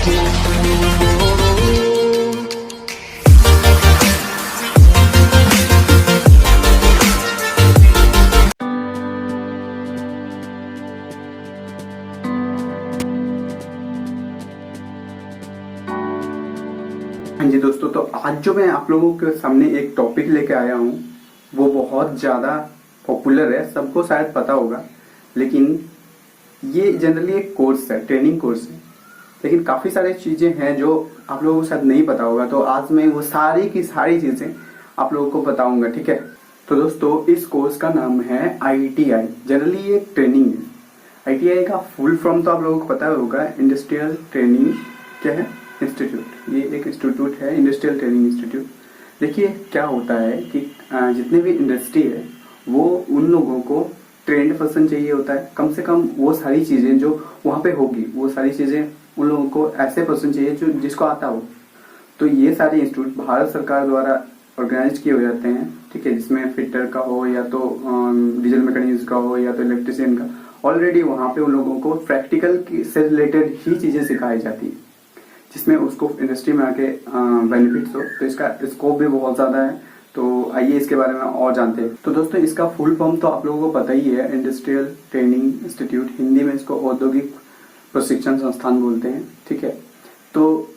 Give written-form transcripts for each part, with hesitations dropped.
हाँ जी दोस्तों, तो आज जो मैं आप लोगों के सामने एक टॉपिक लेके आया हूँ वो बहुत ज़्यादा पॉपुलर है, सबको शायद पता होगा। लेकिन ये जनरली एक कोर्स है, ट्रेनिंग कोर्स है, लेकिन काफ़ी सारी चीज़ें हैं जो आप लोगों को शायद नहीं पता होगा। तो आज मैं वो सारी की सारी चीज़ें आप लोगों को बताऊंगा, ठीक है। तो दोस्तों, इस कोर्स का नाम है ITI। जनरली ये एक ट्रेनिंग है। ITI का फुल फॉर्म तो आप लोगों को पता होगा, इंडस्ट्रियल ट्रेनिंग क्या है इंस्टीट्यूट। ये एक इंस्टीट्यूट है, इंडस्ट्रियल ट्रेनिंग इंस्टीट्यूट। देखिए क्या होता है कि जितने भी इंडस्ट्री है वो उन लोगों को ट्रेंड पर्सन चाहिए होता है। कम से कम वो सारी चीज़ें जो वहाँ पे होगी, वो सारी चीज़ें उन लोगों को ऐसे पर्सन चाहिए जो जिसको आता हो। तो ये सारे इंस्टीट्यूट भारत सरकार द्वारा ऑर्गेनाइज किए हो जाते हैं, ठीक है, जिसमें फिटर का हो या तो डीजल मैकेनिक्स का हो या तो इलेक्ट्रिशियन का। ऑलरेडी वहाँ पे उन लोगों को प्रैक्टिकल से रिलेटेड ही चीज़ें सिखाई जाती है, जिसमें उसको इंडस्ट्री में आके बेनिफिट्स हो। तो इसका स्कोप भी बहुत ज़्यादा है। तो आइए इसके बारे में और जानते हैं। तो दोस्तों, इसका फुल फॉर्म तो आप लोगों को पता ही है, इंडस्ट्रियल ट्रेनिंग इंस्टीट्यूट। हिंदी में इसको औद्योगिक प्रशिक्षण संस्थान बोलते हैं, ठीक है। तो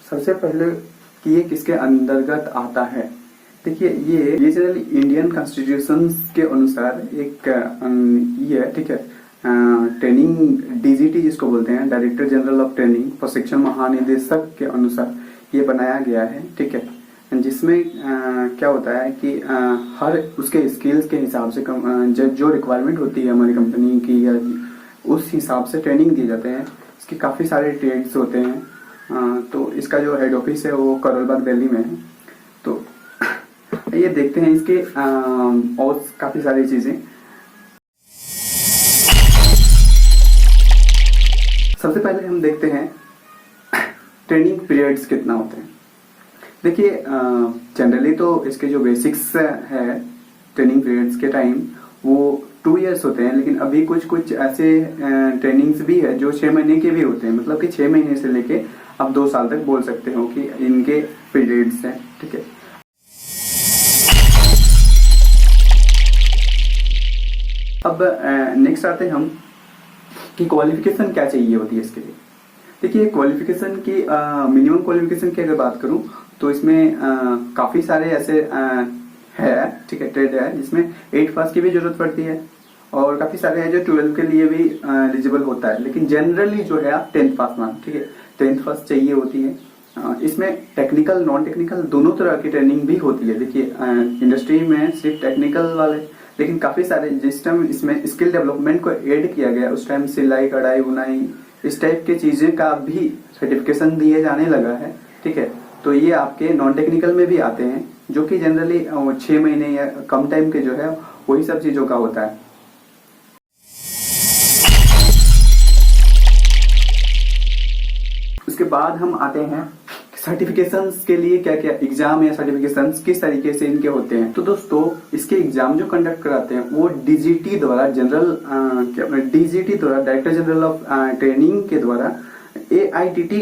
सबसे पहले कि ये किसके अंतर्गत आता है। देखिए ये जनरली इंडियन कॉन्स्टिट्यूशन के अनुसार एक ये है, ठीक है। ट्रेनिंग DGT जिसको बोलते हैं, डायरेक्टर जनरल ऑफ ट्रेनिंग, प्रशिक्षण महानिदेशक के अनुसार ये बनाया गया है, ठीक है। जिसमें क्या होता है कि हर उसके स्किल्स के हिसाब से जो रिक्वायरमेंट होती है हमारी कंपनी की, या उस हिसाब से ट्रेनिंग दिए जाते हैं। इसके काफ़ी सारे ट्रेड्स होते हैं। तो इसका जो हेड ऑफिस है वो करोल बाग दिल्ली में है। तो ये देखते हैं इसके और काफ़ी सारी चीज़ें। सबसे पहले हम देखते हैं ट्रेनिंग पीरियड्स कितना होते हैं। देखिए जनरली तो इसके जो बेसिक्स है ट्रेनिंग पीरियड्स के टाइम वो 2 इयर्स होते हैं, लेकिन अभी कुछ ऐसे ट्रेनिंग्स भी है जो 6 महीने के भी होते हैं। मतलब कि 6 महीने से लेके आप 2 साल तक बोल सकते हो कि इनके पीरियड्स हैं, ठीक है। अब नेक्स्ट आते हैं हम कि क्वालिफिकेशन क्या चाहिए होती है इसके लिए। देखिए क्वालिफिकेशन की मिनिमम क्वालिफिकेशन की अगर बात करूं तो इसमें काफ़ी सारे ऐसे है, ठीक है, ट्रेड है जिसमें 8 पास की भी जरूरत पड़ती है, और काफ़ी सारे हैं जो 12 के लिए भी एलिजिबल होता है। लेकिन जनरली जो है आप 10th पास मान, ठीक है, 10th पास चाहिए होती है। इसमें टेक्निकल नॉन टेक्निकल दोनों तरह की ट्रेनिंग भी होती है। देखिए इंडस्ट्री में सिर्फ टेक्निकल वाले, लेकिन काफ़ी सारे जिस टाइम इसमें स्किल डेवलपमेंट को ऐड किया गया उस टाइम सिलाई कढ़ाई बुनाई इस टाइप की चीज़ें का भी सर्टिफिकेशन दिए जाने लगा है, ठीक है। तो ये आपके नॉन टेक्निकल में भी आते हैं, जो कि जनरली 6 महीने या कम टाइम के जो है वही सब चीज़ों का होता है। उसके बाद हम आते हैं सर्टिफिकेशंस के लिए क्या क्या एग्जाम या सर्टिफिकेशंस किस तरीके से इनके होते हैं। तो दोस्तों, इसके एग्जाम जो कंडक्ट कराते हैं वो DGT द्वारा DGT द्वारा डायरेक्टर जनरल ऑफ ट्रेनिंग के द्वारा AITT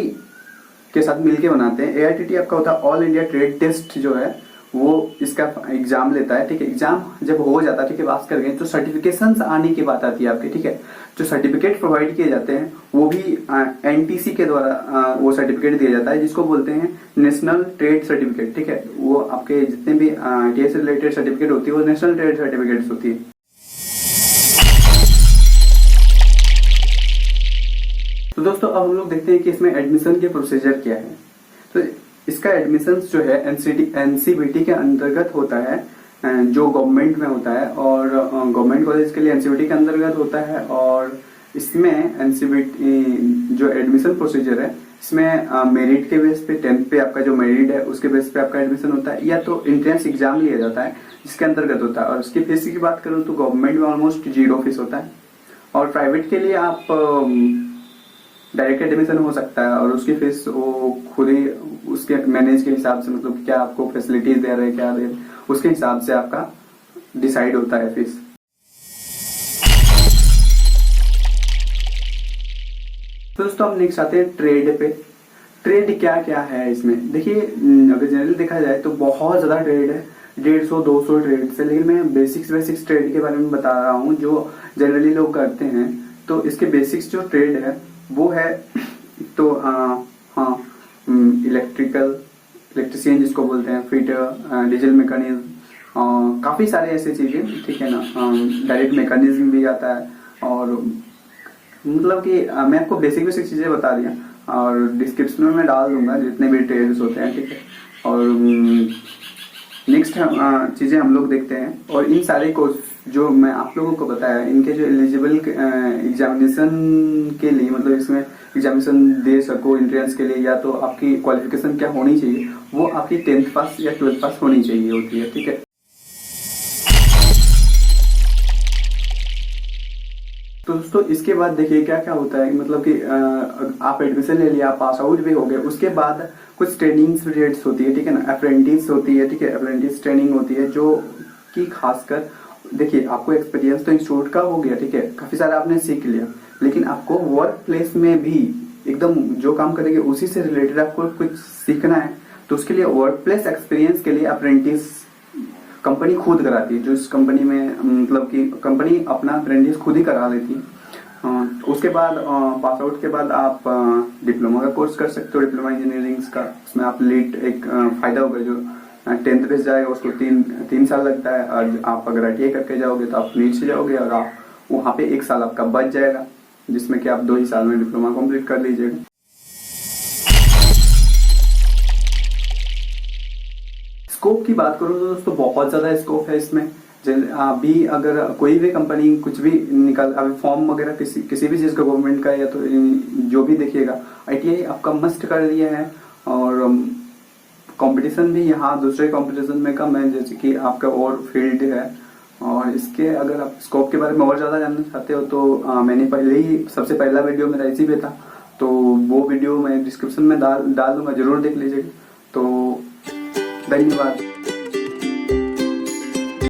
के साथ मिलके बनाते हैं। AITT आपका होता है ऑल इंडिया ट्रेड टेस्ट, जो है वो इसका एग्जाम लेता है, ठीक है। एग्जाम जब हो जाता है, ठीक है, पास कर गए तो सर्टिफिकेशंस आने की बात आती है आपके, ठीक है। जो सर्टिफिकेट प्रोवाइड किए जाते हैं वो भी NTC के द्वारा वो सर्टिफिकेट दिया जाता है, जिसको बोलते हैं नेशनल ट्रेड सर्टिफिकेट, ठीक है। वो आपके जितने भी TS से रिलेटेड सर्टिफिकेट होती है वो नेशनल ट्रेड सर्टिफिकेट होती है। तो दोस्तों, अब हम लोग देखते हैं कि इसमें एडमिशन के प्रोसीजर क्या है। तो इसका एडमिशन जो है NCVT के अंतर्गत होता है, जो गवर्नमेंट में होता है, और गवर्नमेंट कॉलेज के लिए NCVT के अंतर्गत होता है। और इसमें NCVT जो एडमिशन प्रोसीजर है, इसमें मेरिट के बेस पे 10th पे आपका जो मेरिट है उसके बेस पे आपका एडमिशन होता है, या तो एंट्रेंस एग्जाम लिया जाता है जिसके अंतर्गत होता है। और उसकी फीस की बात करूँ तो गवर्नमेंट में ऑलमोस्ट 0 फीस होता है, और प्राइवेट के लिए आप डायरेक्ट एडमिशन हो सकता है, और उसकी फीस वो खुद ही उसके मैनेज के हिसाब से, मतलब क्या आपको फैसिलिटीज दे रहे हैं क्या दे रहे हैं, उसके हिसाब से आपका डिसाइड होता है फीस। तो तो दोस्तों हम नेक्स्ट आते हैं ट्रेड पे। ट्रेड क्या क्या है इसमें, देखिए अगर जनरली देखा जाए तो बहुत ज्यादा ट्रेड है, 150-200 ट्रेड से, लेकिन मैं बेसिक्स ट्रेड के बारे में बता रहा हूँ जो जनरली लोग करते हैं। तो इसके बेसिक्स जो ट्रेड है वो है तो हाँ, इलेक्ट्रिशियन जिसको बोलते हैं, फिटर, डीजल मैकेनिज्म, काफी सारे ऐसे चीजें, ठीक है ना। डायरेक्ट मैकेनिज्म भी आता है, और मतलब कि मैं आपको बेसिक चीजें बता दिया, और डिस्क्रिप्शन में मैं डाल दूंगा जितने भी ट्रेड्स होते हैं, ठीक है। और नेक्स्ट चीजें हम लोग देखते हैं, और इन सारे कोर्स जो मैं आप लोगों को बताया, इनके जो एलिजिबल एग्जामिनेशन के लिए, मतलब इसमें एग्जामिनेशन दे सको एंट्रेंस के लिए, या तो आपकी क्वालिफिकेशन क्या होनी चाहिए, वो आपकी 10th पास या 12th पास होनी चाहिए होती है, ठीक है। तो दोस्तों इसके बाद देखिए क्या क्या होता है, मतलब कि आप एडमिशन ले लिया, पास आउट भी हो गए, उसके बाद कुछ ट्रेनिंग पीरियड्स होती है, ठीक है ना। अप्रेंटिस होती है, ठीक है, अप्रेंटिस ट्रेनिंग होती है, जो कि खासकर देखिए आपको एक्सपीरियंस तो इंस्टीट्यूट का हो गया, ठीक है, काफी सारा आपने सीख लिया, लेकिन आपको वर्क प्लेस में भी एकदम जो काम करेंगे उसी से रिलेटेड आपको कुछ सीखना है। तो उसके लिए वर्क प्लेस एक्सपीरियंस के लिए अप्रेंटिस कंपनी खुद कराती है, जो इस कंपनी में मतलब कि कंपनी अपना अप्रेंटिस खुद ही करा लेती है। उसके बाद पास आउट के बाद आप डिप्लोमा का कोर्स कर सकते हो, डिप्लोमा इंजीनियरिंग का। उसमें आप लेट एक फायदा होगा, जो 10th बेस जाएगा उसको 3 साल लगता है, और आप अगर ITI करके जाओगे तो आप नीट से जाओगे, और आप वहाँ पे 1 साल आपका बच जाएगा, जिसमें कि आप 2 ही साल में डिप्लोमा कंप्लीट कर लीजिएगा। स्कोप की बात करूँ तो दोस्तों बहुत ज्यादा स्कोप है इसमें। अभी अगर कोई भी कंपनी कुछ भी निकल, अभी फॉर्म वगैरह किसी भी चीज का गवर्नमेंट का, या तो जो भी देखिएगा, ITI आपका मस्ट कर दिया है। और कंपटीशन भी यहाँ दूसरे कंपटीशन में कम है, जैसे कि आपका और फील्ड है। और इसके अगर आप स्कोप के बारे में और ज्यादा जानना चाहते हो तो मैंने पहले ही सबसे पहला वीडियो मेरा इसी पे था, तो वो वीडियो मैं डिस्क्रिप्शन में डाल दूंगा, जरूर देख लीजिएगा। तो धन्यवाद।